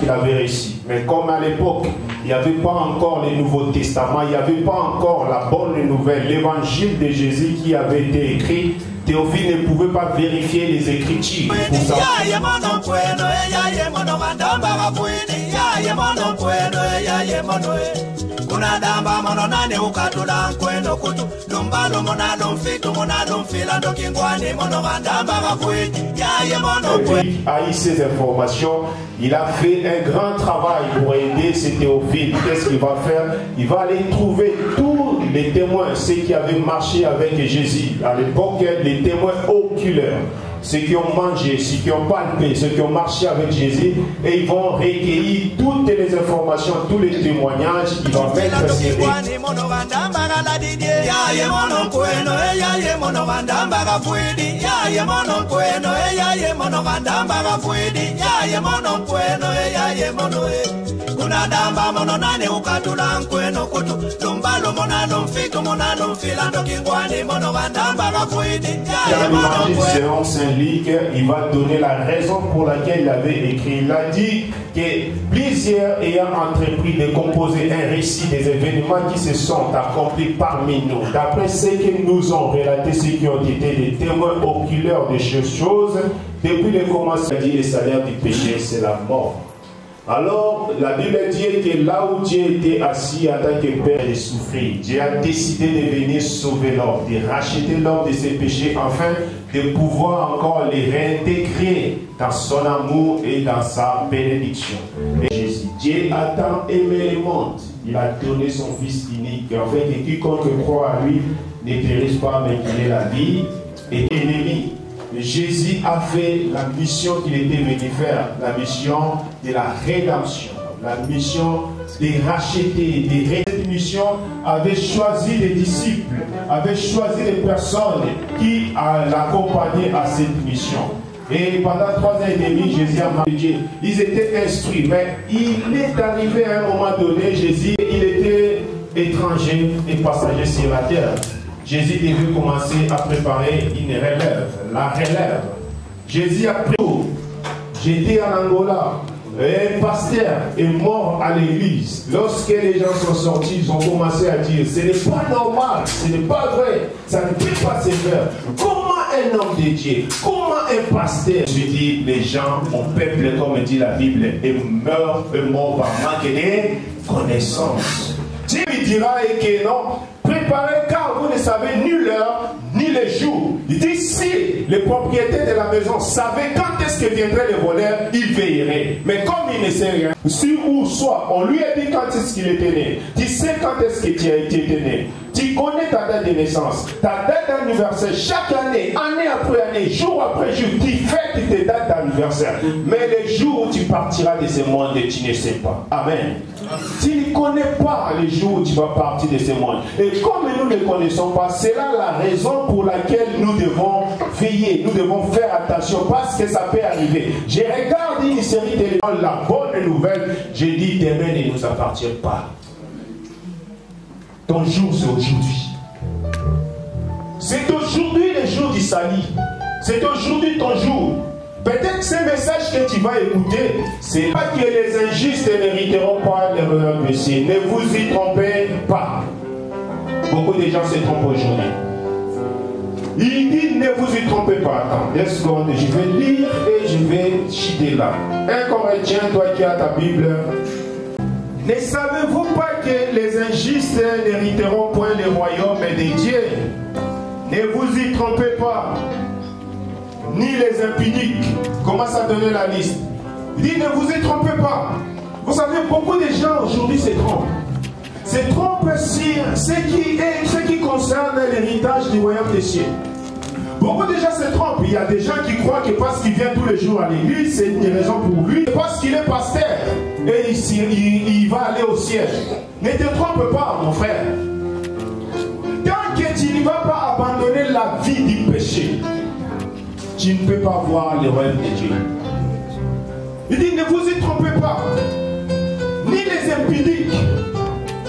Il avait réussi. Mais comme à l'époque, il n'y avait pas encore le Nouveau Testament, il n'y avait pas encore la bonne nouvelle, l'évangile de Jésus qui avait été écrit, Théophile ne pouvait pas vérifier les Écritures. Pour ça. A eu ces informations, il a fait un grand travail pour aider ce Théophile. Qu'est-ce qu'il va faire? Il va aller trouver tous les témoins, ceux qui avaient marché avec Jésus. À l'époque, les témoins oculaires, ceux qui ont mangé, ceux qui ont palpé, ceux qui ont marché avec Jésus, et ils vont recueillir toutes les informations, tous les témoignages. Ils vont mettre sur selon Saint-Luc, il va donner la raison pour laquelle il avait écrit. Il a dit que plusieurs ayant entrepris de composer un récit des événements qui se sont accomplis parmi nous, d'après ce que nous ont relaté ceux qui ont été des témoins oculaires de ces choses, depuis le commencement, il dit le salaire du péché, c'est la mort. Alors, la Bible dit que là où Dieu était assis en tant que Père et souffrir, Dieu a décidé de venir sauver l'homme, de racheter l'homme de ses péchés, afin de pouvoir encore les réintégrer dans son amour et dans sa bénédiction. Et Jésus, Dieu a tant aimé le monde, il a donné son Fils unique, afin que quiconque croit à lui ne périsse pas, mais qu'il ait la vie et l'ennemi. Jésus a fait la mission qu'il était venu faire, la mission de la rédemption, la mission de racheter, Cette mission avait choisi des disciples, avait choisi des personnes qui l'accompagnaient à cette mission. Et pendant 3 ans et demi, Jésus a marché Dieu. Ils étaient instruits, mais il est arrivé à un moment donné, Jésus, il était étranger et passager sur la terre. Jésus devait commencer à préparer une relève, la relève. Jésus a pris. J'étais en Angola. Un pasteur est mort à l'église. Lorsque les gens sont sortis, ils ont commencé à dire, ce n'est pas normal, ce n'est pas vrai, ça ne peut pas se faire. Comment un homme de Dieu, comment un pasteur? Je dis, les gens, mon peuple, comme dit la Bible, est mort par manque de connaissance. Dieu lui dira que non, préparez car vous ne savez ni l'heure ni le jour. Il dit si les propriétaires de la maison savaient quand est-ce que viendraient les voleurs, ils veilleraient. Mais comme il ne sait rien, sur ou soit, on lui a dit quand est-ce qu'il était né. Tu sais quand est-ce que tu as été né. Tu connais ta date de naissance, ta date d'anniversaire, chaque année, année après année, jour après jour, tu fêtes tes dates d'anniversaire. Mais le jour où tu partiras de ce monde, tu ne sais pas. Amen. Tu ne connais pas les jours où tu vas partir de ce monde. Et comme nous ne connaissons pas, c'est là la raison pour laquelle nous devons veiller, nous devons faire attention parce que ça peut arriver. Je regarde une série télé, la bonne nouvelle, j'ai dit demain ne nous appartient pas. Ton jour, c'est aujourd'hui. C'est aujourd'hui le jour du salut. C'est aujourd'hui ton jour. Peut-être que ce message que tu vas écouter, c'est pas que les injustes ne mériteront pas le royaume de Dieu. Ne vous y trompez pas. Beaucoup de gens se trompent aujourd'hui. Il dit ne vous y trompez pas. Attends, 2 secondes, je vais lire et je vais chiter là. 1 Corinthiens, toi qui as ta Bible. Ne savez-vous pas que les injustes n'hériteront point le royaume de Dieu? Ne vous y trompez pas. Ni les impuniques. Commence à donner la liste. Il dit ne vous y trompez pas. Vous savez, beaucoup de gens aujourd'hui se trompent. Se trompent sur ce qui concerne l'héritage du royaume des cieux. Beaucoup de gens se trompent. Il y a des gens qui croient que parce qu'il vient tous les jours à l'église, c'est une raison pour lui. Parce qu'il est pasteur et il va aller au ciel. Ne te trompe pas, mon frère. Tant que tu ne vas pas abandonner la vie du péché, tu ne peux pas voir le royaume de Dieu. Il dit, ne vous y trompez pas. Ni les impudiques.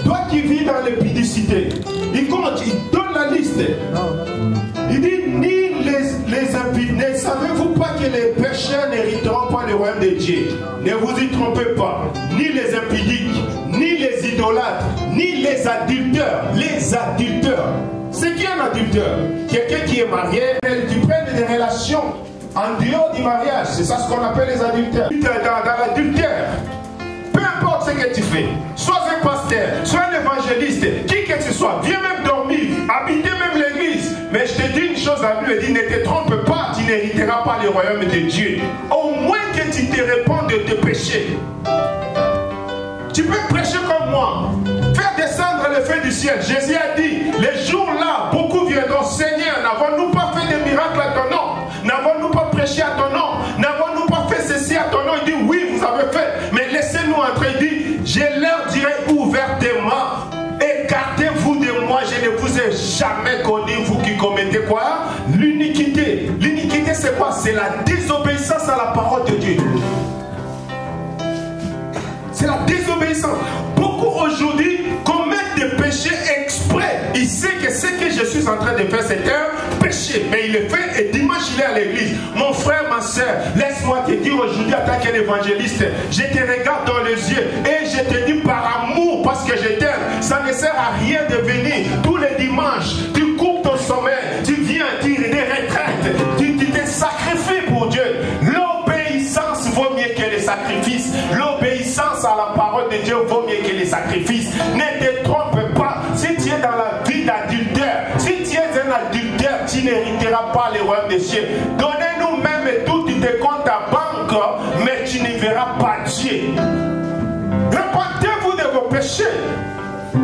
Toi qui vis dans l'impudicité. Il compte, il donne la liste. Il dit, ni les impudiques. Ne savez-vous pas que les pécheurs n'hériteront pas le royaume de Dieu? Ne vous y trompez pas. Ni les impudiques, ni les idolâtres, ni les adulteurs. Les adulteurs. C'est qui un adulteur? Quelqu'un qui est marié, qui prend des relations en dehors du mariage. C'est ça ce qu'on appelle les adultères. Dans l'adultère, peu importe ce que tu fais, sois un pasteur, sois un évangéliste, qui que tu sois, viens même dormir, habiter même l'église. Mais je te dis une chose à lui, il dit, ne te trompe pas, tu n'hériteras pas le royaume de Dieu. Au moins que tu te réponds de tes péchés. Tu peux prêcher comme moi, faire descendre le feu du ciel. Jésus a dit, les jours-là, beaucoup viendront. Seigneur, n'avons-nous pas fait des miracles à ton nom? N'avons-nous pas prêché à ton nom? N'avons-nous pas fait ceci à ton nom? Il dit, oui, vous avez fait. Mais laissez-nous entrer. Il dit, je leur dirai ouvertement, écartez-vous de moi, je ne vous ai jamais connu, vous qui commettez quoi? L'iniquité. L'iniquité, c'est quoi? C'est la désobéissance à la parole de Dieu. C'est la désobéissance. Beaucoup aujourd'hui commettent des péchés exprès. Il sait que ce que je suis en train de faire, c'est un péché. Mais il le fait et dimanche, il est à l'église. Mon frère, ma soeur, laisse-moi te dire aujourd'hui, en tant qu'évangéliste, je te regarde dans les yeux et je te dis par amour, parce que je t'aime. Ça ne sert à rien de venir tous les dimanches. Tu coupes ton sommeil, tu viens, tu des retraites, tu te sacrifies pour Dieu. L'obéissance vaut mieux que les sacrifices. L'obéissance à la parole de Dieu vaut mieux que les sacrifices. Ne te trompe pas. Si tu es dans la vie d'adultère, si tu es un adultère, tu n'hériteras pas le royaume des cieux. Donnez-nous même tout, tu te comptes à banque, mais tu ne verras pas Dieu. Repentez-vous de vos péchés.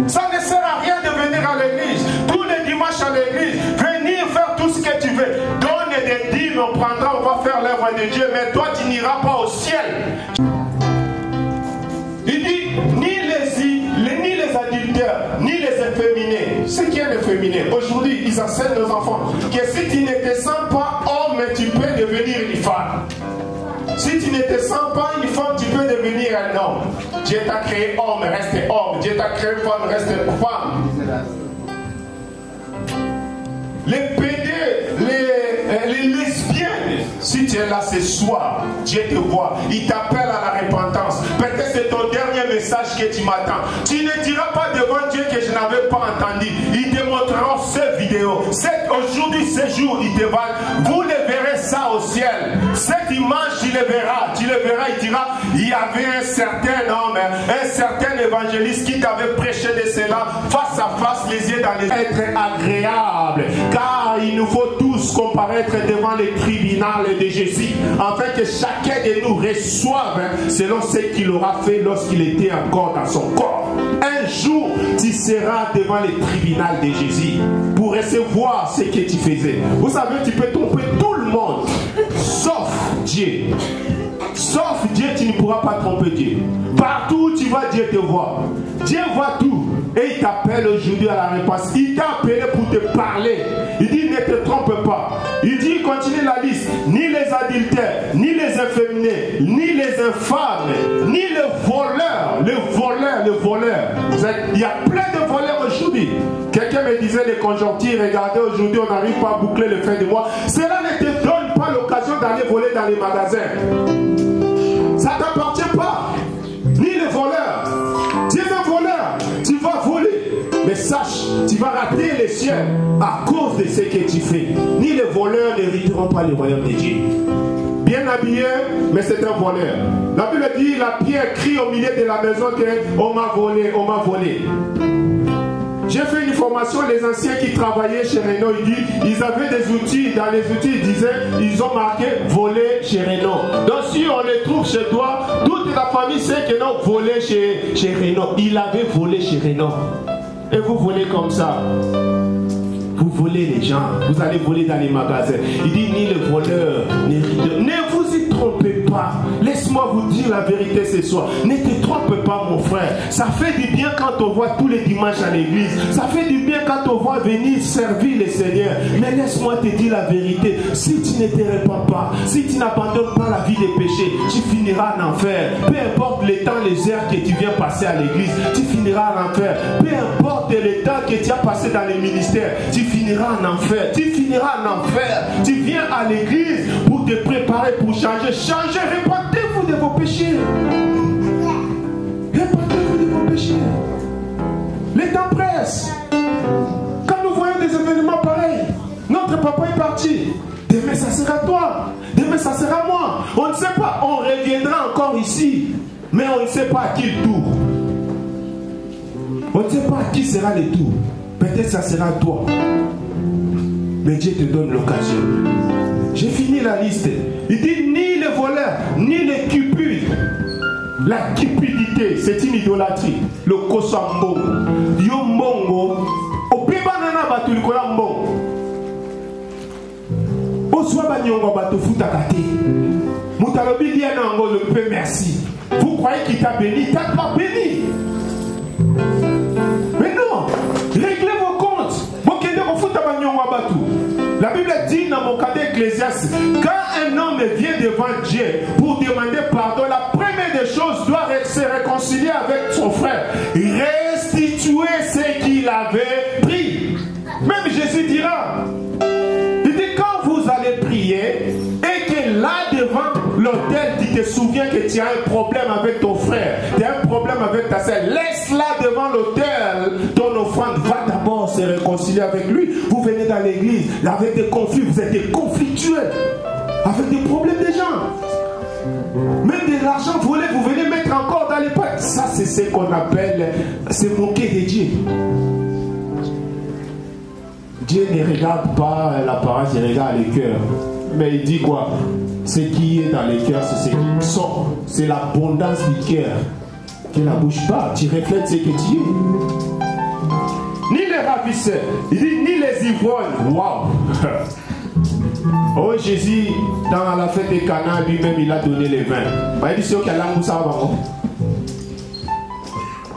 Ça ne sert à rien de venir à l'église. Tous les dimanches à l'église, venir faire tout ce que tu veux. Donne des dîmes, on prendra, on va faire l'œuvre de Dieu, mais toi tu n'iras pas au ciel. Il dit, ni les adultères, ni les efféminés. C'est qui est l'efféminé? Aujourd'hui, ils enseignent aux enfants que si tu ne te sens pas homme, tu peux devenir une femme. Si tu ne te sens pas une femme, tu peux devenir un homme. Dieu t'a créé homme, reste homme. Dieu t'a créé femme, reste femme. Les PD, les lesbiennes, si tu es là ce soir, Dieu te voit, il t'appelle à la repentance. Peut-être c'est ton dernier message que tu m'attends. Tu ne diras pas devant Dieu que je n'avais pas entendu. Il te montrera cette vidéo. Aujourd'hui, ce jour, il te va. Vous le verrez ça au ciel. Cette image, tu le verras. Tu le verras, il dira, il y avait un certain homme, un certain évangéliste qui t'avait prêché de cela, face à face, les yeux dans les yeux. Être agréable. Car il nous faut tous comparaître devant le tribunal de Jésus, afin que chacun de nous reçoive selon ce qu'il aura fait lorsqu'il était encore dans son corps. Un jour, tu seras devant le tribunal de Jésus pour recevoir ce que tu faisais. Vous savez, tu peux tromper tout le monde, sauf Dieu. Sauf Dieu, tu ne pourras pas tromper Dieu. Partout où tu vas, Dieu te voit. Dieu voit tout. Et il t'appelle aujourd'hui à la réponse. Il t'a appelé pour te parler. Il dit, ne te trompe pas. Il dit, continue la liste. Ni les adultères, ni les efféminés, ni les infâmes, ni les voleurs. Les voleurs. Il y a plein de voleurs aujourd'hui. Quelqu'un me disait les conjonctures. Regardez, aujourd'hui, on n'arrive pas à boucler le fin de mois. Cela ne te donne pas l'occasion d'aller voler dans les magasins. Ça ne t'appartient pas. Ni les voleurs. Tu es un voleur. Tu vas voler. Mais sache, tu vas rater les cieux à cause de ce que tu fais. Ni les voleurs n'hériteront pas le royaume de Dieu. Bien habillé, mais c'est un voleur. La Bible dit, la pierre crie au milieu de la maison que on m'a volé, on m'a volé. J'ai fait une formation, les anciens qui travaillaient chez Renault, ils avaient des outils, dans les outils, ils disaient, ils ont marqué voler chez Renault. Donc si on les trouve chez toi, toute la famille sait que non, voler chez Renault. Il avait volé chez Renault. Et vous volez comme ça. Vous volez les gens, vous allez voler dans les magasins. Il dit, ni le voleur, ni le... Ne vous y trompez pas. Laisse-moi vous dire la vérité ce soir. Ne te trompe pas, mon frère. Ça fait du bien quand on voit tous les dimanches à l'église. Ça fait du bien quand on voit venir servir le Seigneur. Mais laisse-moi te dire la vérité. Si tu ne te répands pas, si tu n'abandonnes pas la vie des péchés, tu finiras en enfer. Peu importe le temps, les heures que tu viens passer à l'église, tu finiras en enfer. Peu importe le temps que tu as passé dans les ministères, tu finiras en enfer. Tu finiras en enfer. Tu viens à l'église pour te préparer pour changer. Changez, répentez-vous de vos péchés. Répentez-vous de vos péchés. Les temps pressent. Quand nous voyons des événements pareils, notre papa est parti. Demain, ça sera toi. Demain, ça sera moi. On ne sait pas. On reviendra encore ici. Mais on ne sait pas à qui le tour. On ne sait pas à qui sera le tour. Peut-être ça sera toi. Mais Dieu te donne l'occasion. J'ai fini la liste. Il dit ni les voleurs, ni les cupides. La cupidité, c'est une idolâtrie. Le kosambo. Yo mongo. Opebanana batulikola mbongo. Oswa banyongo batufutakate. Mutalobi dit à Nango le peu merci. Vous croyez qu'il t'a béni? Il t'a pas béni. Mais non. Réglez vos comptes. La Bible dit dans mon cadet Ecclésiaste, quand un homme vient devant Dieu pour demander pardon, la première des choses doit se réconcilier avec son frère. Restituer ce qu'il avait pris. Même Jésus dira, il dit quand vous allez prier et que là devant l'autel, tu te souviens que tu as un problème avec ton frère, tu as un problème avec ta soeur, laisse-la devant l'autel, ton offrande, va d'abord se réconcilier avec lui. Vous venez dans l'église avec des conflits, vous êtes des conflictuels, avec des problèmes des gens. Même de l'argent volé, vous venez mettre encore dans les pattes. Ça, c'est ce qu'on appelle se moquer de Dieu. Dieu ne regarde pas l'apparence, il regarde les cœurs. Mais il dit quoi? Ce qui est dans les cœurs, c'est ce qui sort. C'est l'abondance du cœur. Que la bouche parle. Tu reflètes ce que tu es. Ni les ravisseurs, il dit ni les ivrognes. Waouh! Oh, Jésus, dans la fête des Cana, lui-même, il a donné les vins. Il dit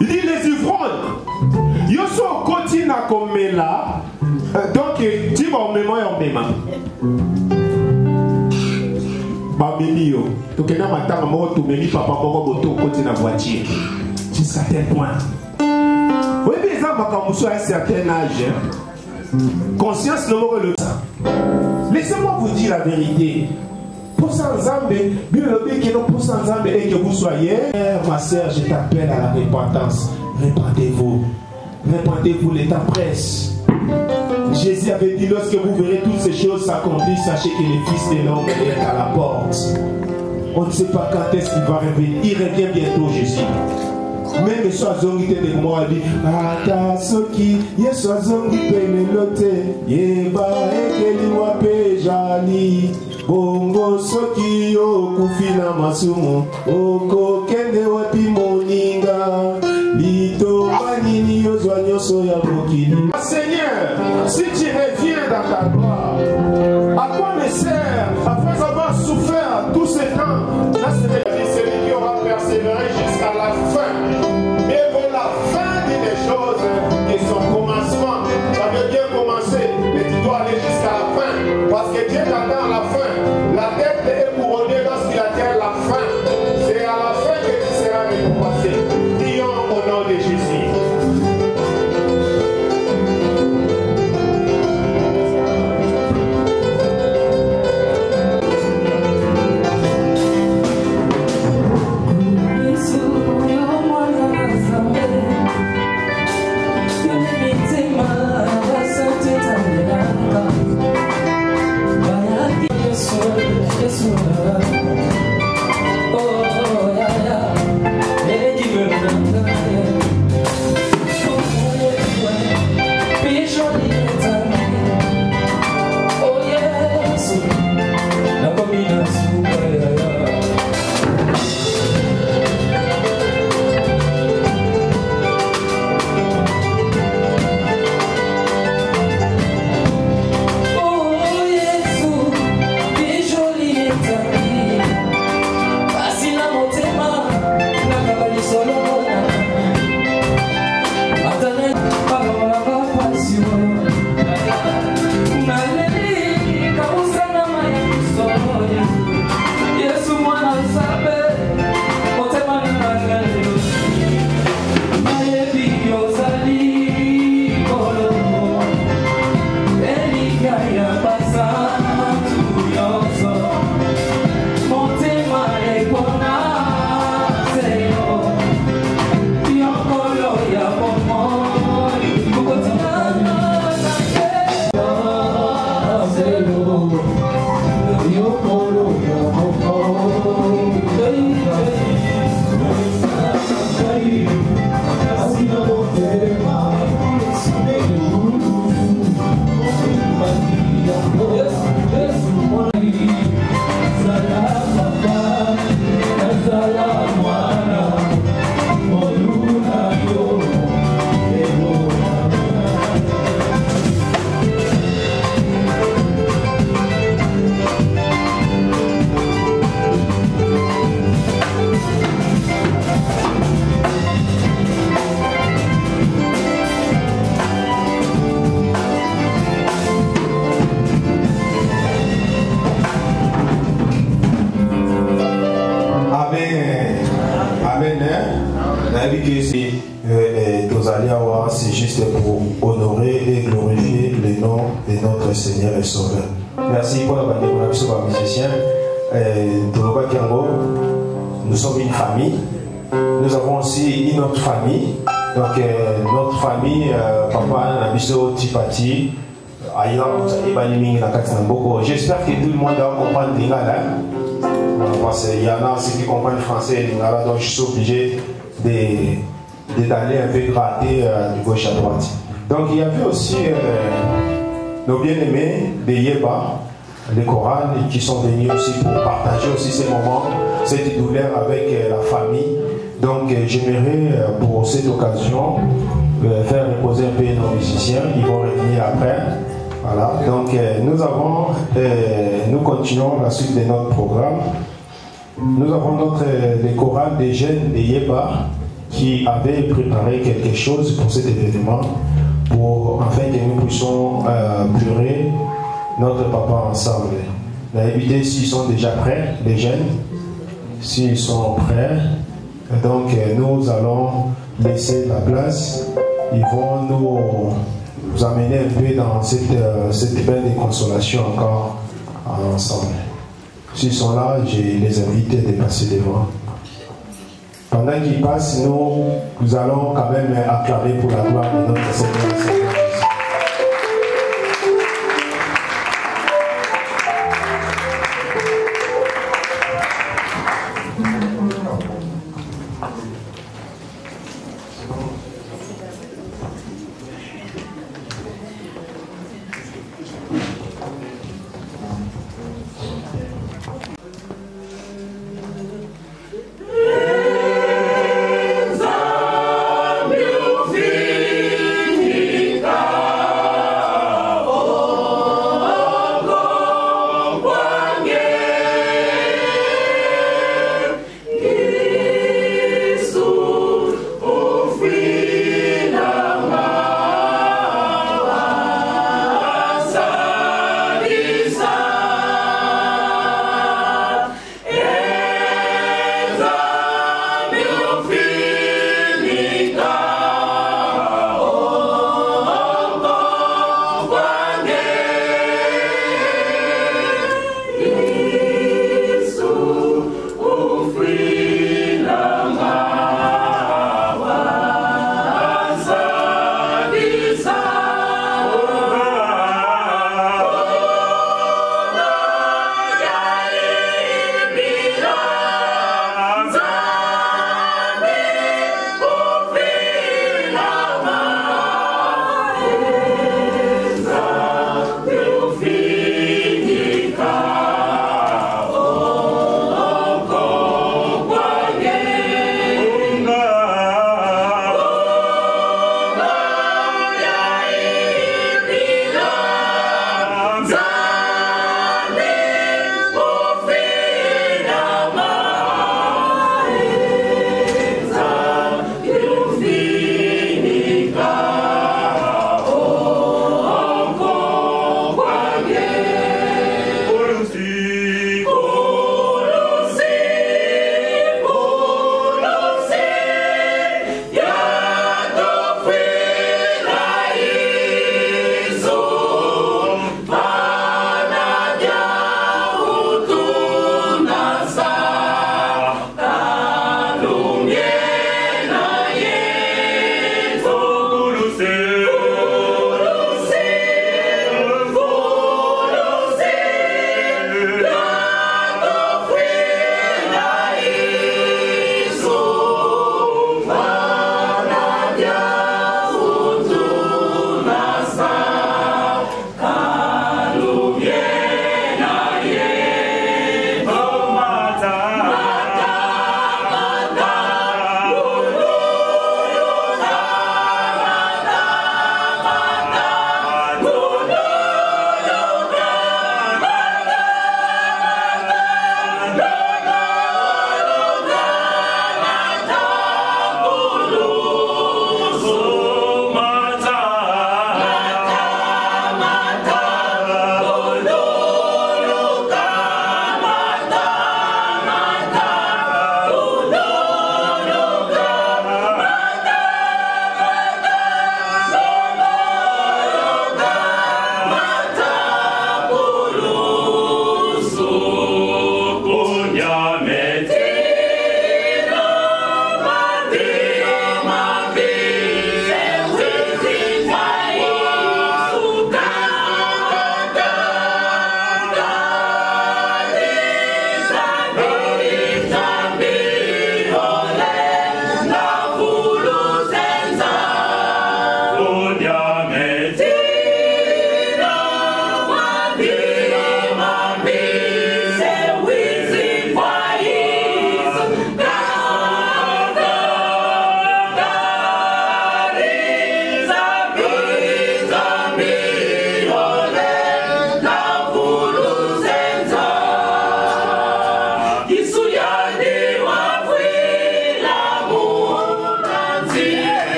il dit les ivrognes. Ils sont continue à comme là. Donc, tu vas au mémoire et au mémoire. Babelio. Donc, il y a un temps où tu me dis papa, tu continue à voiture. Jusqu'à tel point. Oui, mais ça va quand vous à un certain âge. Conscience ne me le temps. Laissez-moi vous dire la vérité. Pour ça, ensemble, bien le bien que nous pour ça ensemble et que vous soyez. Ma soeur, je t'appelle à la repentance. Répandez-vous. Répandez-vous, les temps presse. Jésus avait dit, lorsque vous verrez toutes ces choses s'accomplir, sachez que le Fils de l'homme est à la porte. On ne sait pas quand est-ce qu'il va revenir. Il revient bientôt, Jésus. Même soazongi te de moi dit ata soki ye soazongi penelote ye ba ekeli wape jali bongo soki yo kufina masumu oko kende wapi moninga lito banini yo zwanyo so ya bokini. Seigneur, si tu reviens dans ta gloire, à quoi me sert après avoir souffert tout ce temps? Là c'est celui qui aura persévéré jusqu'à la fin. Mais pour la fin des choses et son commencement, ça veut bien commencer, mais tu dois aller jusqu'à la fin. Parce que Dieu t'attend à la fin. La tête est couronnée lorsqu'il atteint la fin. C'est à la fin que tu seras récompensé. Prions au nom de Jésus. Jesus. c'est juste pour honorer et glorifier le nom de notre Seigneur et Sauveur. Merci pour la musicien. Nous sommes une famille. Nous avons aussi une autre famille. Donc notre famille, papa, Nabiso, Tipati, j'espère que tout le monde va comprendre Lingala. Parce qu'il y en a ceux qui comprennent français et Lingala, donc je suis obligé d'aller un peu gratter de gauche à droite. Donc il y avait aussi nos bien-aimés de Yeba, les chorales, qui sont venus aussi pour partager aussi ces moments, cette douleur avec la famille. Donc j'aimerais pour cette occasion faire reposer un peu nos musiciens, ils vont revenir après. Voilà, donc nous continuons la suite de notre programme. Nous avons les chorales des jeunes de Yeba qui avaient préparé quelque chose pour cet événement, afin que nous puissions pleurer notre papa ensemble. Évitez s'ils sont déjà prêts, les jeunes, s'ils sont prêts. Donc nous allons laisser la place. Ils vont nous amener un peu dans cette belle consolation encore ensemble. S'ils sont là, je les invite de passer devant. Pendant qu'ils passent, nous allons quand même acclamer pour la gloire de notre Seigneur. Come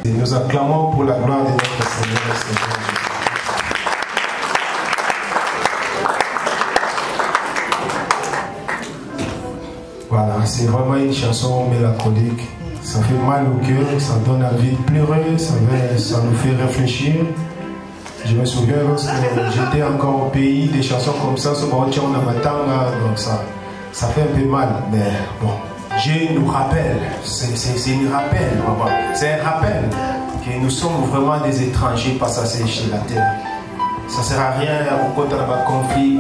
Nous acclamons pour la gloire de notre Seigneur. Voilà, c'est vraiment une chanson mélancolique. Ça fait mal au cœur, ça donne envie de pleurer, ça nous fait réfléchir. Je me souviens lorsque j'étais encore au pays, des chansons comme ça, donc ça fait un peu mal, mais bon. Dieu nous rappelle, c'est un rappel que nous sommes vraiment des étrangers passagers chez la terre. Ça ne sert à rien au côté de la conflit.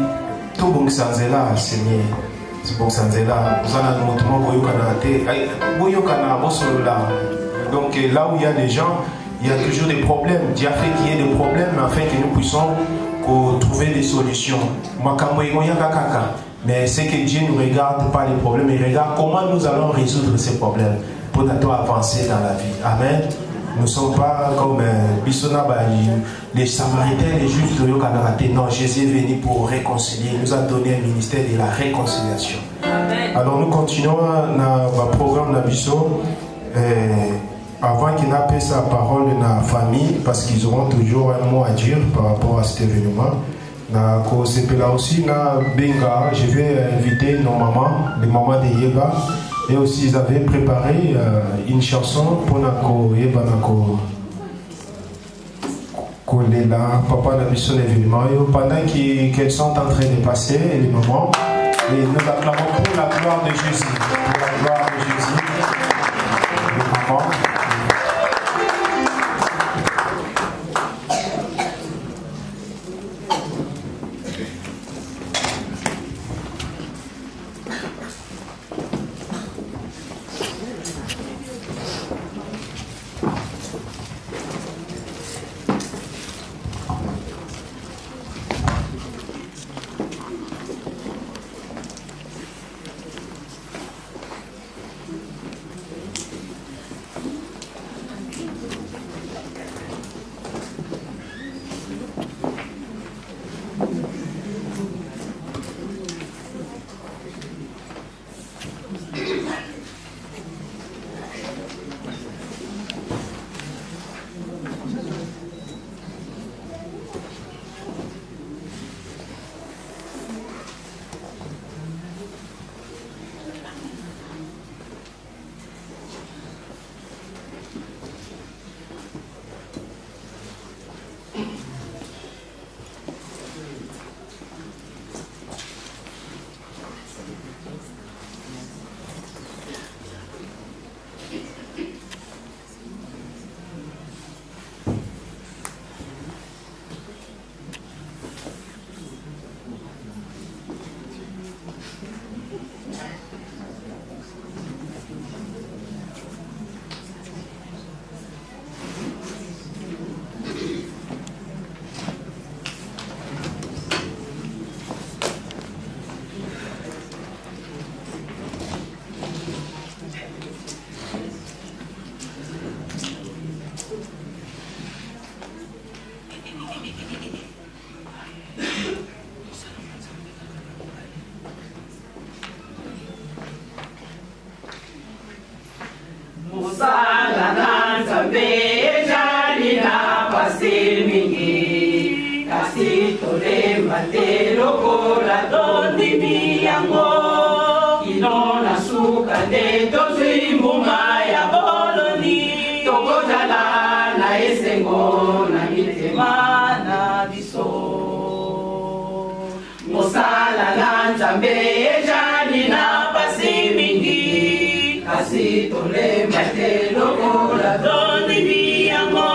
Tout bon sans là, Seigneur. C'est bon sans là. Nous allons nous donc là où il y a des gens, il y a toujours des problèmes. Dieu a fait qu'il y ait des problèmes afin que nous puissions trouver des solutions. Mais c'est que Dieu ne regarde pas les problèmes, il regarde comment nous allons résoudre ces problèmes pour nous avancer dans la vie. Amen. Nous ne sommes pas comme les Samaritains, les Juifs de Yokanarate. Non, Jésus est venu pour réconcilier. Il nous a donné un ministère de la réconciliation. Amen. Alors nous continuons dans le programme d'Abisso. Avant qu'il n'appelle sa parole de la famille, parce qu'ils auront toujours un mot à dire par rapport à cet événement. Là aussi, Benga, je vais inviter nos mamans, les mamans de Yeba, et aussi ils avaient préparé une chanson pour Nako Yeba Nako Kolela, papa n'a vu son événement, pendant qu'elles sont en train de passer, les mamans, et nous acclamons pour la gloire de Jésus, pour la gloire de Jésus, les mamans. Mosala na Nzambe ejali na pasi mingi kasi tolemba te lokola toni biyango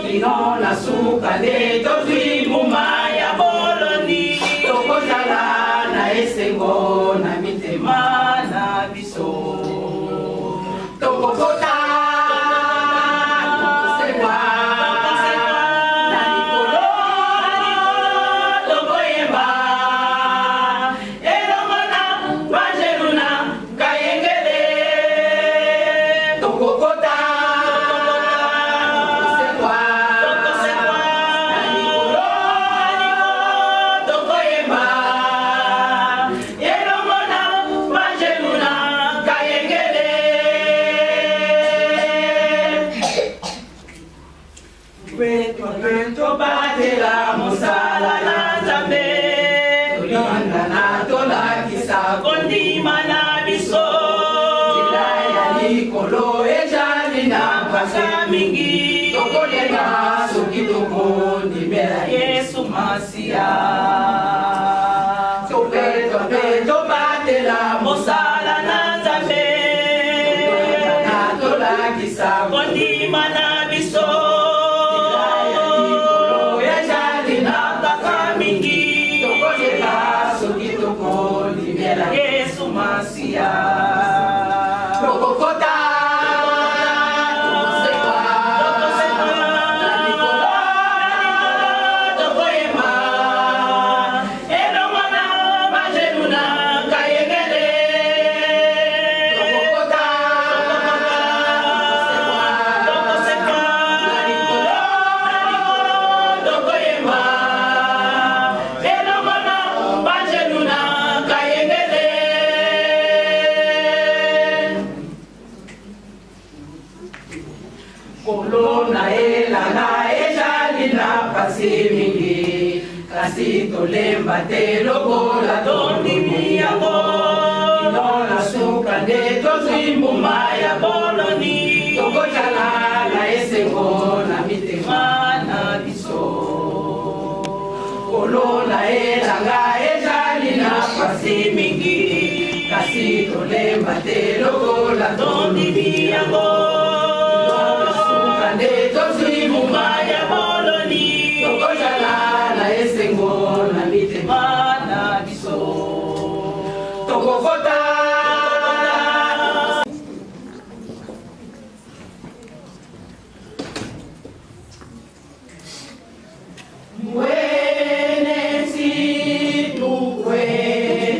ino na suka nde tozwi mbuma ya boloni tokozala na esengo na mitema na biso tokokota mingi tokolenga soki tokondimela Yesu Masia tope tobatela mosala na Nzambe tolakisa kondima na biso ejali na kaka mingi tokolenga soki tokondimela Yesu Masia tokokota kasi tolemba te lokola toni biyango ino na suka nde tozwi mbuma ya boloni tokozala na esengo na mitema na biso kolo na elanga ezali na pasi mingi kasi tolemba te lokola toni biyango ino na suka nde tozwi mbuma ya boloni tokozala esengo na mitema na biso tokokota mwenesi tukwelanga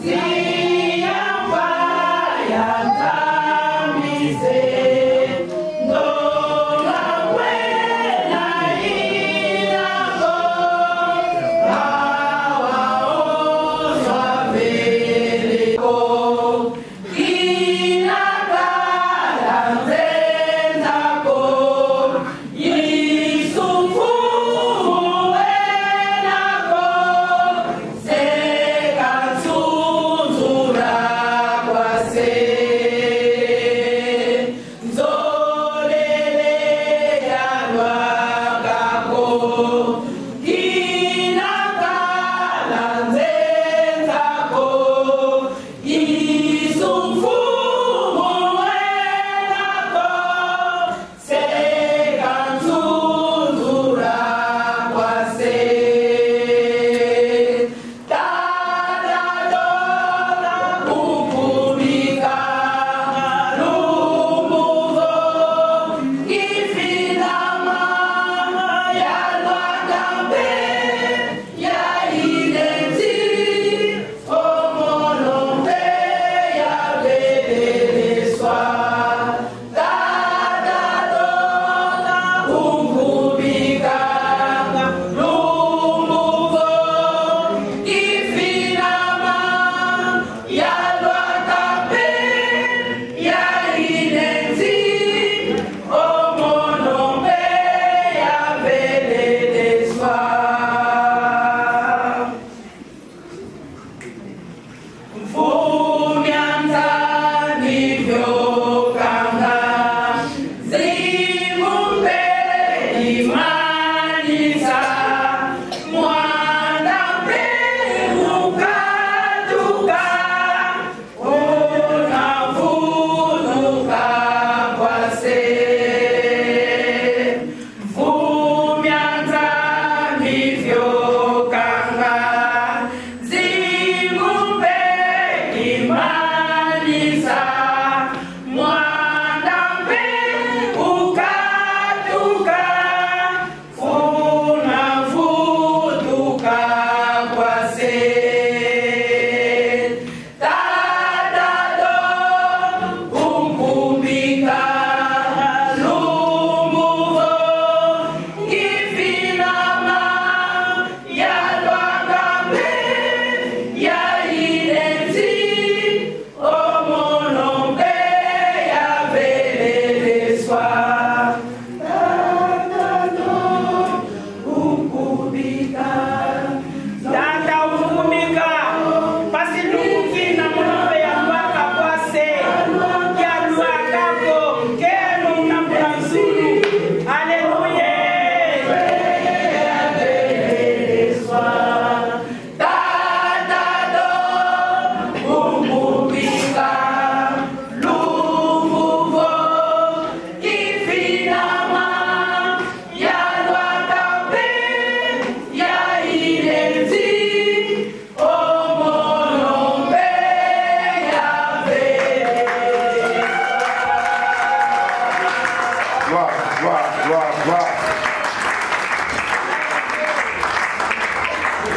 ziyamba yanta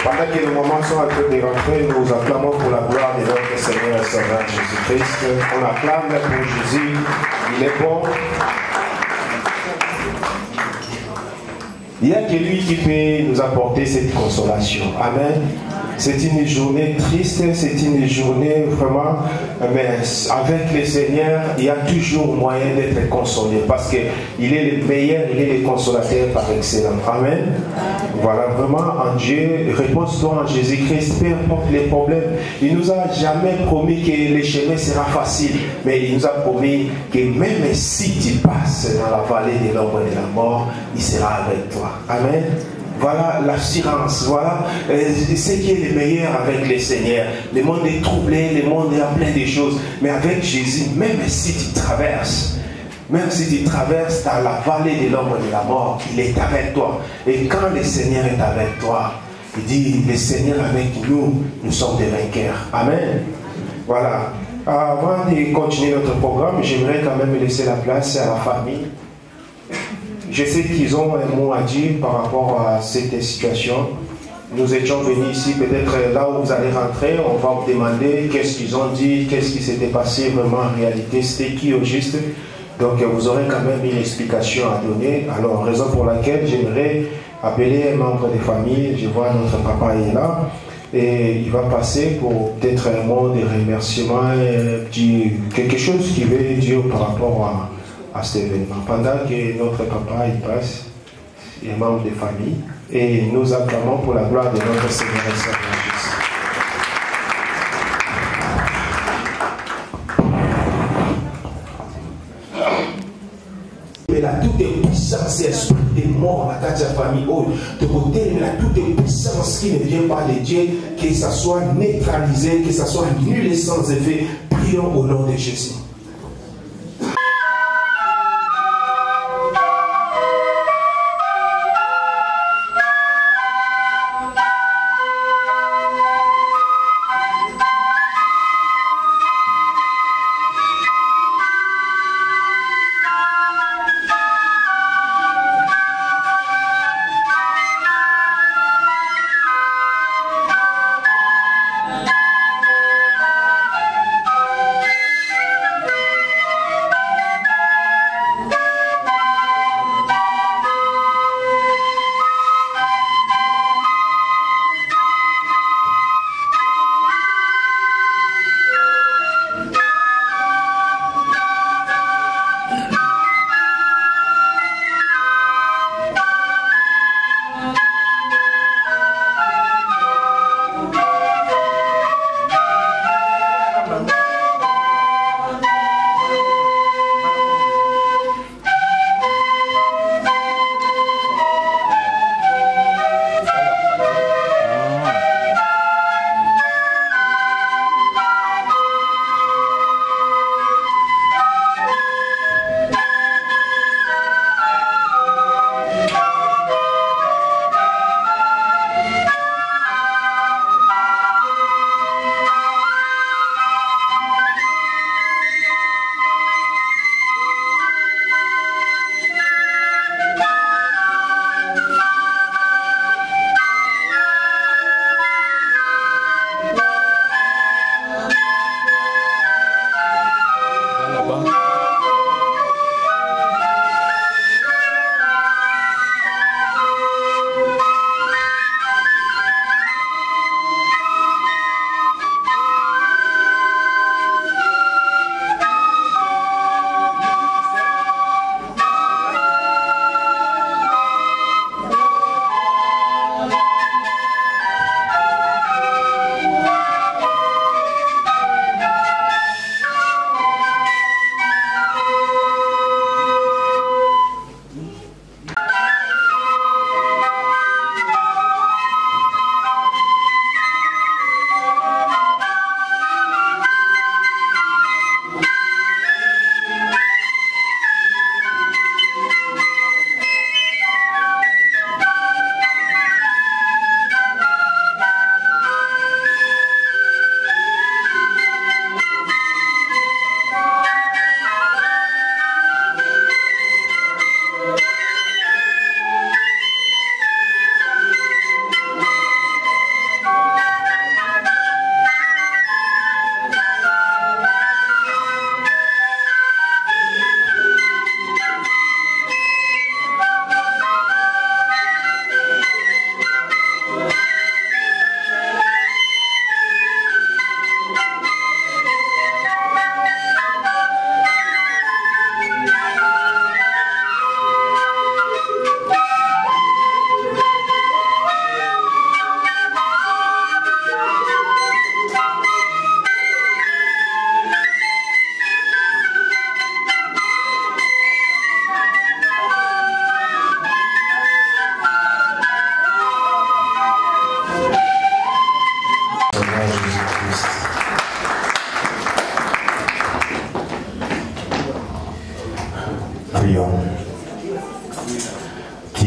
Pendant que les moments sont en train de rentrer, nous acclamons pour la gloire de notre Seigneur et Sauveur Jésus-Christ. On acclame pour Jésus, il est bon. Il n'y a que lui qui peut nous apporter cette consolation. Amen. C'est une journée triste, c'est une journée vraiment, mais avec le Seigneur, il y a toujours moyen d'être consolé parce qu'il est le meilleur, il est le consolateur par excellence. Amen. Voilà, vraiment en Dieu, repose-toi en Jésus-Christ, peu importe les problèmes. Il nous a jamais promis que le chemin sera facile, mais il nous a promis que même si tu passes dans la vallée de l'ombre de la mort, il sera avec toi. Amen. Voilà l'assurance, voilà ce qui est le meilleur avec le Seigneur. Le monde est troublé, le monde est plein de choses. Mais avec Jésus, même si tu traverses dans la vallée de l'ombre de la mort, il est avec toi. Et quand le Seigneur est avec toi, il dit, le Seigneur avec nous, nous sommes des vainqueurs. Amen. Voilà. Avant de continuer notre programme, j'aimerais quand même laisser la place à la famille. Je sais qu'ils ont un mot à dire par rapport à cette situation. Nous étions venus ici, peut-être là où vous allez rentrer, on va vous demander qu'est-ce qu'ils ont dit, qu'est-ce qui s'était passé vraiment en réalité, c'était qui au juste. Donc vous aurez quand même une explication à donner. Alors, raison pour laquelle j'aimerais appeler un membre de famille. Je vois notre papa est là. Et il va passer pour peut-être un mot de remerciement, quelque chose qui veut dire par rapport à cet événement. Pendant que notre papa il passe, il est membre de famille, et nous acclamons pour la gloire de notre Seigneur et Sauveur Jésus. Mais la toute puissance et esprit de mort à ta famille, de côté, la toute puissance qui ne vient pas de Dieu, que ça soit neutralisé, que ça soit nul et sans effet, prions au nom de Jésus.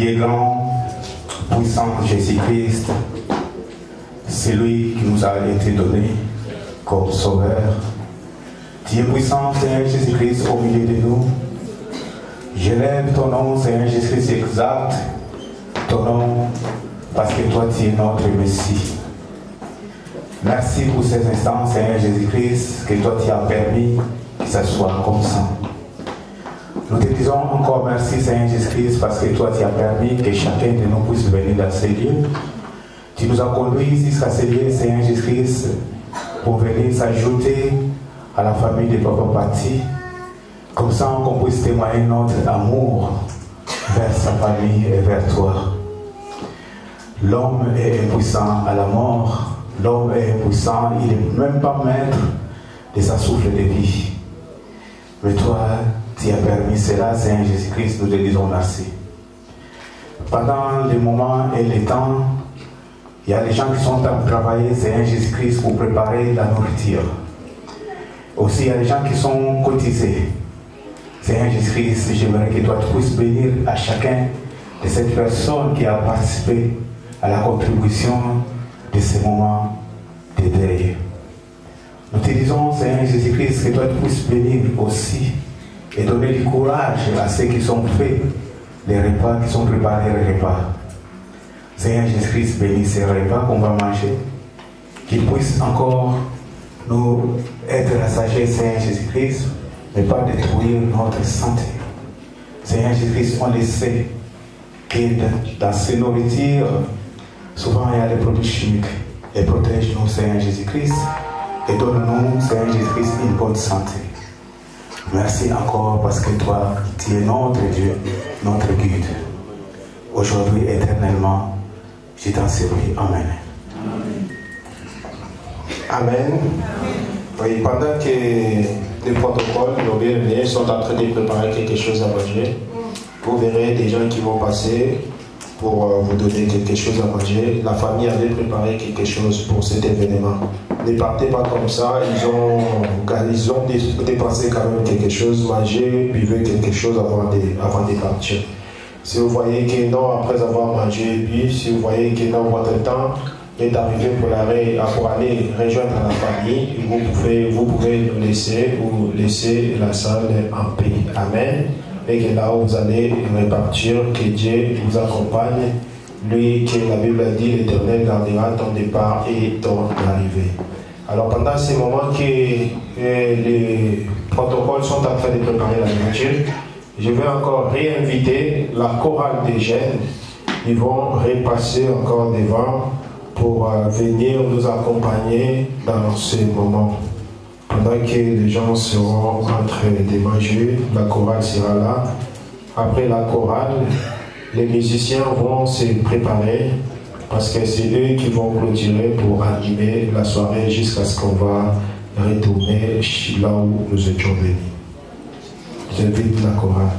Tu es grand, puissant Jésus-Christ, celui qui nous a été donné comme sauveur. Tu es puissant, Seigneur Jésus-Christ, au milieu de nous. J'élève ton nom, Seigneur Jésus-Christ, exact, ton nom, parce que toi, tu es notre Messie. Merci pour ces instants, Seigneur Jésus-Christ, que toi, tu as permis que ça soit comme ça. Nous te disons encore merci, Seigneur Jésus-Christ, parce que toi, tu as permis que chacun de nous puisse venir dans ces lieux. Tu nous as conduits jusqu'à ces lieux, Seigneur Jésus-Christ, pour venir s'ajouter à la famille de Papa Pati, comme ça qu'on puisse témoigner notre amour vers sa famille et vers toi. L'homme est impuissant à la mort, l'homme est impuissant, il n'est même pas maître de sa souffle de vie. Mais toi, tu as permis cela, Seigneur Jésus-Christ, nous te disons merci. Pendant les moments et les temps, il y a des gens qui sont en train de travailler, Seigneur Jésus-Christ, pour préparer la nourriture. Aussi, il y a des gens qui sont cotisés. Seigneur Jésus-Christ, j'aimerais que toi tu puisses bénir à chacun de cette personne qui a participé à la contribution de ces moments de deuil. Nous te disons, Seigneur Jésus-Christ, que toi tu puisses bénir aussi et donner du courage à ceux qui sont faits, les repas qui sont préparés, les repas. Seigneur Jésus-Christ, bénis ces repas qu'on va manger, qu'ils puissent encore nous être rassasiés, Seigneur Jésus-Christ, mais pas détruire notre santé. Seigneur Jésus-Christ, on le sait que dans ces nourritures, souvent il y a des produits chimiques. Et protège-nous, Seigneur Jésus-Christ, et donne-nous, Seigneur Jésus-Christ, une bonne santé. Merci encore parce que toi, tu es notre Dieu, notre guide. Aujourd'hui, éternellement, je t'en servis. Amen. Amen. Oui, pendant que les protocoles, nos bien-aimés sont en train de préparer quelque chose à manger, vous verrez des gens qui vont passer pour vous donner quelque chose à manger. La famille avait préparé quelque chose pour cet événement. Ne partez pas comme ça, ils ont dépensé quand même quelque chose, manger, buvez quelque chose avant de partir. Si vous voyez que non, après avoir mangé, puis si vous voyez que non, votre temps est arrivé pour aller rejoindre la famille, vous pouvez nous laisser ou laisser la salle en paix. Amen. Et que là où vous allez repartir, que Dieu vous accompagne, lui que la Bible a dit, l'Éternel gardera ton départ et ton arrivée. Alors pendant ces moments que les protocoles sont en train de préparer la nourriture, je vais encore réinviter la chorale des jeunes. Ils vont repasser encore devant pour venir nous accompagner dans ces moments. Pendant que les gens seront en train de manger, la chorale sera là. Après la chorale, les musiciens vont se préparer parce que c'est eux qui vont clôturer pour animer la soirée jusqu'à ce qu'on va retourner là où nous étions venus. J'invite la chorale.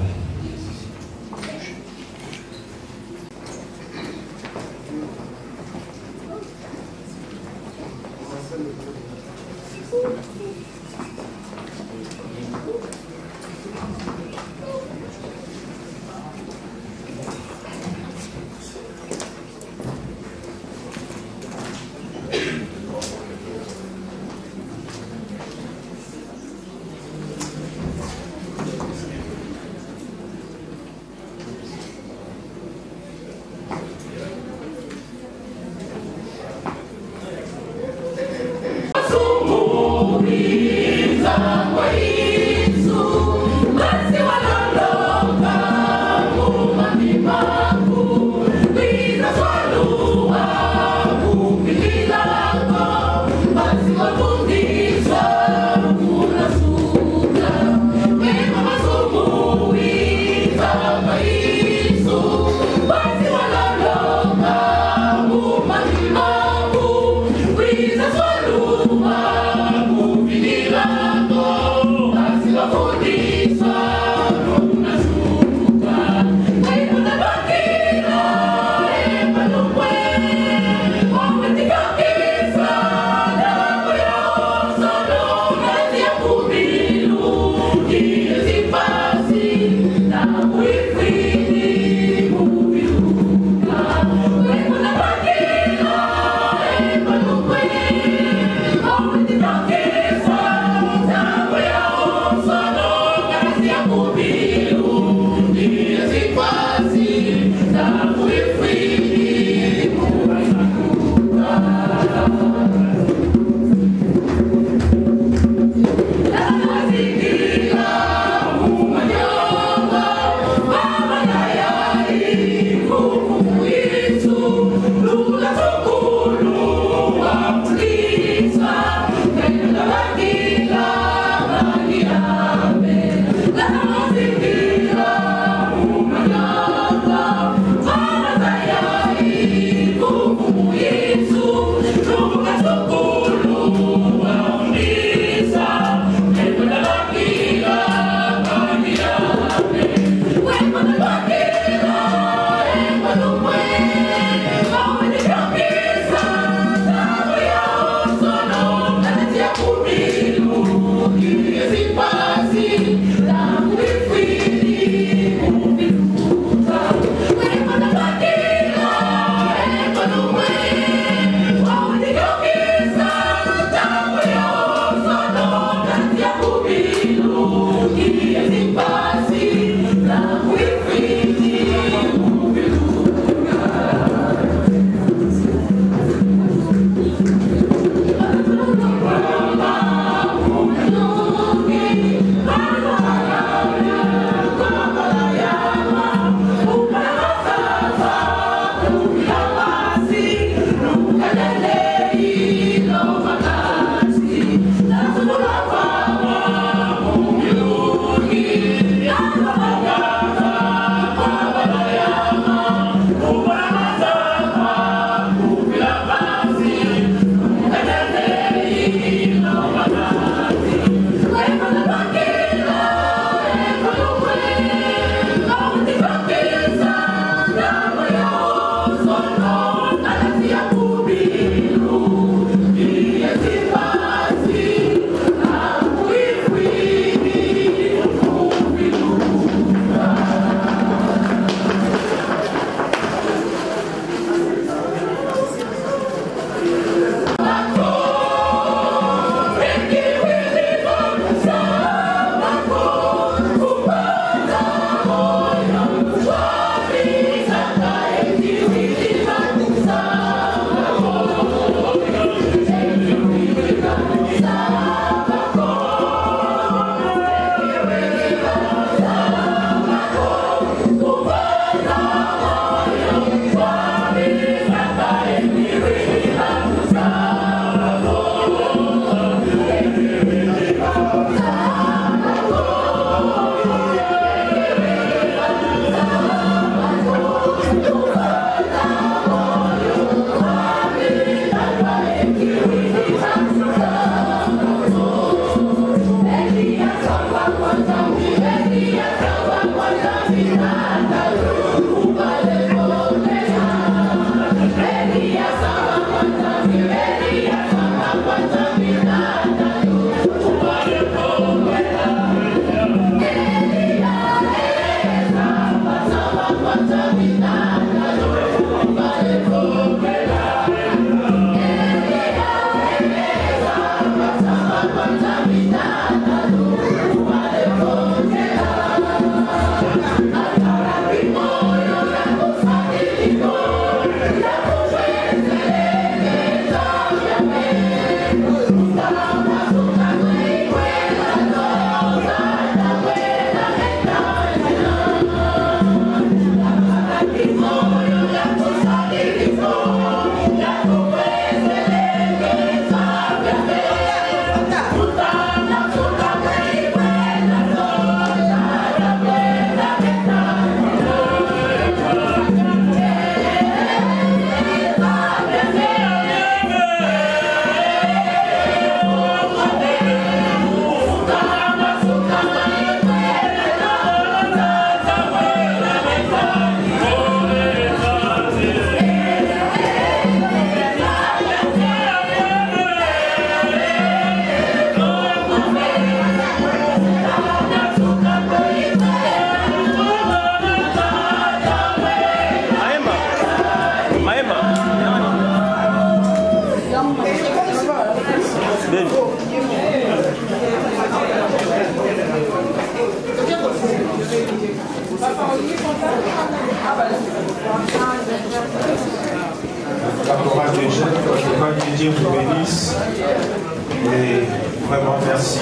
La chorale des jeunes, que Dieu vous bénisse et vraiment merci.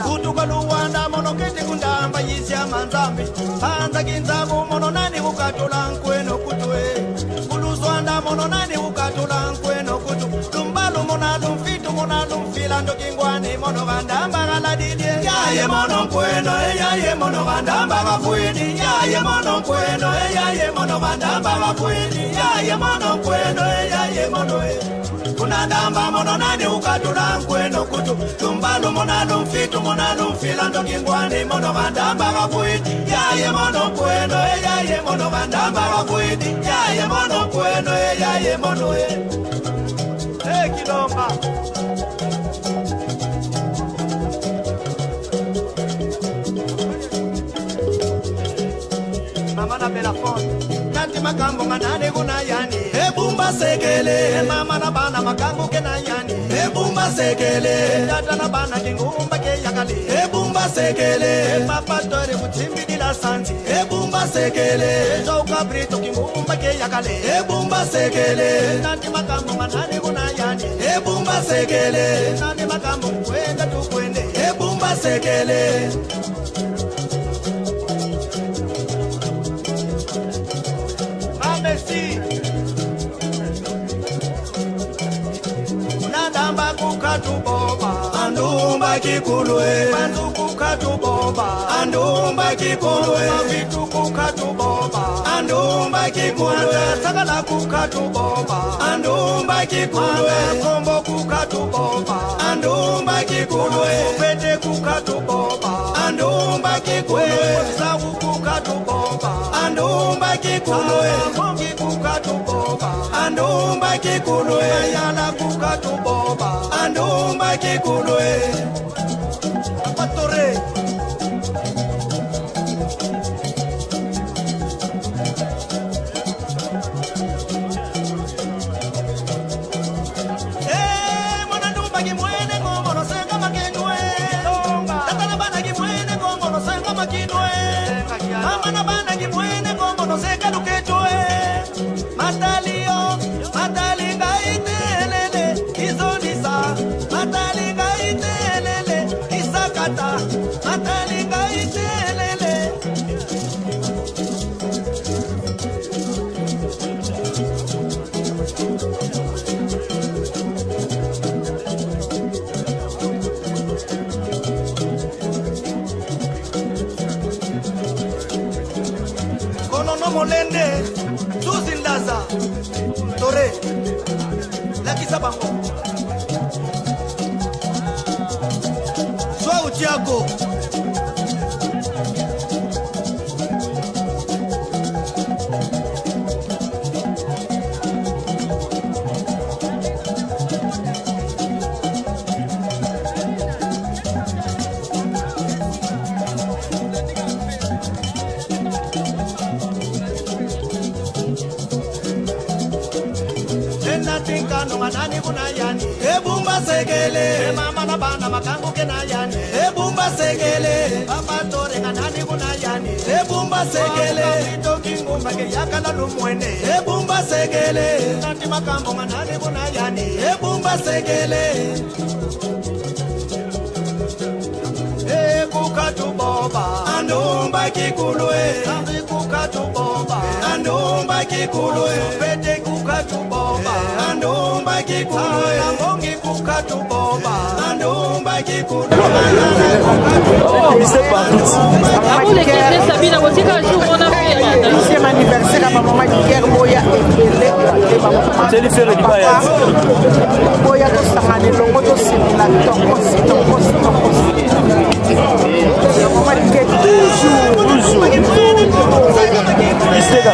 Kutuka luwanda mono kete kundamba yisya manzambi Panza kinzabu mono nani ukatula nkweno kutwe Kuluzwanda mono nani ukatula nkweno kutu Lumbalu mona lumfitu mona lumfila ndo kingwani mono vandamba galadidye Yaye mono nkweno yaye mono vandamba gafuini Yaye mono nkweno yaye mono vandamba gafuini Yaye mono nkweno yaye mono Kunadamba mono nani ukatula nkweno kutu Lumbalu mona lumfitu mona lumfila ndo kingwani mono vandamba gafuini Yaye mono nkweno yaye mono vandamba gafuini Yaye mono nkweno yaye mono Kilomba Mama na Belafon Nati makambo manane kuna yani Ebumba sekele Mama na bana makangu kena yani Ebumba sekele Tata na bana kingumba ke yakali Ebumba sekele Papa tore kutimbi dila santi Ebumba sekele Joka brito kingumba ke yakali Ebumba sekele Nati makambo manane kuna yani Ebumba sekele Nati makambo kwenda tukwende Ebumba sekele Nadamba kukatuboba Andumba kikulwe Bandu kukatuboba Andumba kikulwe Mavitu kukatuboba Andumba kikulwe Sakala kukatuboba Andumba kikulwe Kombo kukatuboba Andumba kikulwe Pete kukatuboba Andumba kikulwe Sawu kukatuboba Andumba kikulwe Kongi kukatuboba Andumba kikulwe Ayala kukatuboba Andumba kikulwe Apatore Mwana ndumba kimwene Kongo no senga makenwe Tata na bana kimwene Kongo no senga makinwe Mama na bana kimwene Kongo no molende tuzindaza tore lakisa bango swa utiako nani kuna yani ebumba segele mama na bana makangu kena yani ebumba segele papa tore nani kuna yani ebumba segele toki ngumba ke yakala lumwene ebumba segele nati makambo nani kuna yani ebumba segele kukatu boba andumba kikulwe kukatu boba andumba kikulwe pete kukatu boba andumba kikulwe ngongi kukatu boba andumba kikulwe c'est anniversaire à maman Guerre Boya et le faire du bail. Boya to sangane longo to simila tokos. Maman Guerre toujours. Istega.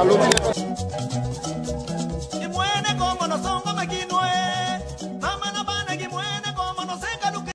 La